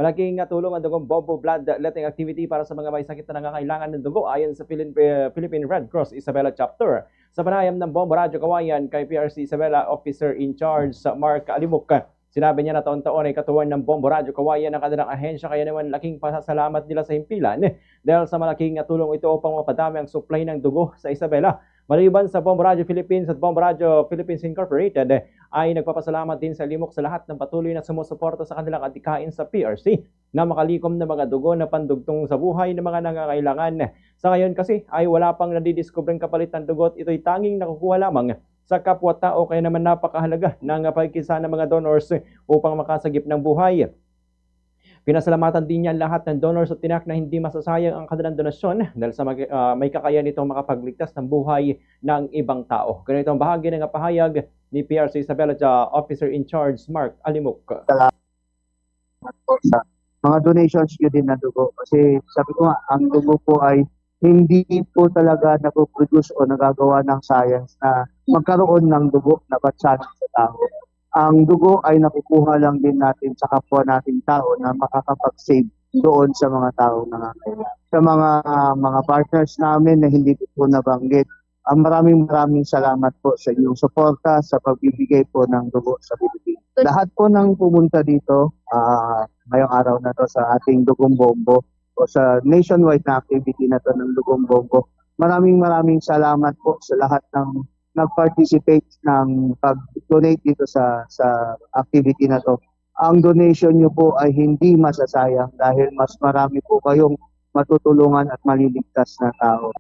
Malaking tulong ang dugong Bobo bloodletting activity para sa mga may sakit na nangangailangan ng dugo ayon sa Philippine Red Cross Isabela Chapter. Sa panayam ng Bombo Radyo Kawayan kay PRC Isabela Officer in Charge Mark Alimuk, sinabi niya na taon-taon ay katuwan ng Bombo Radyo Kawayan ang kanilang ahensya, kaya naman laking pasasalamat nila sa himpilan dahil sa malaking tulong ito upang mapadami ang supply ng dugo sa Isabela. Maliban sa Bombo Radio Philippines at Bombo Radio Philippines Incorporated, ay nagpapasalamat din sa Limok sa lahat ng patuloy na sumusuporta sa kanilang adhikain sa PRC na makalikom ng mga dugo na pandugtong sa buhay ng mga nangangailangan. Sa ngayon kasi ay wala pang nadidiskubreng kapalit ng dugo at ito'y tanging nakukuha lamang sa kapwa-tao, kaya naman napakahalaga ng pagkisa ng mga donors upang makasagip ng buhay. Pinasalamatan din niya lahat ng donors at tinak na hindi masasayang ang kanilang donasyon dahil sa may kakayahan nitong makapagligtas ng buhay ng ibang tao. Ganito ang bahagi ng pahayag ni PRC Isabela Officer in Charge Mark Alimuk. Salamat po sa mga donations nyo din na dugo. Kasi sabi ko nga, ang dugo po ay hindi po talaga napoproduce o nagagawa ng science na magkaroon ng dugo na batsanan sa tao. Ang dugo ay nakukuha lang din natin sa kapwa nating tao na makakapag-save doon sa mga tao na nangangailangan. Sa mga partners namin na hindi ko po nabanggit, maraming salamat po sa inyong suporta sa pagbibigay po ng dugo sa Pilipinas. Lahat po ng pumunta dito ngayong araw na to sa ating Dugong Bombo o sa nationwide na activity na to ng Dugong Bombo, maraming salamat po sa lahat ng nag-participate ng pag-donate dito sa activity na to. Ang donation nyo po ay hindi masasayang dahil mas marami po kayong matutulungan at maliligtas na tao.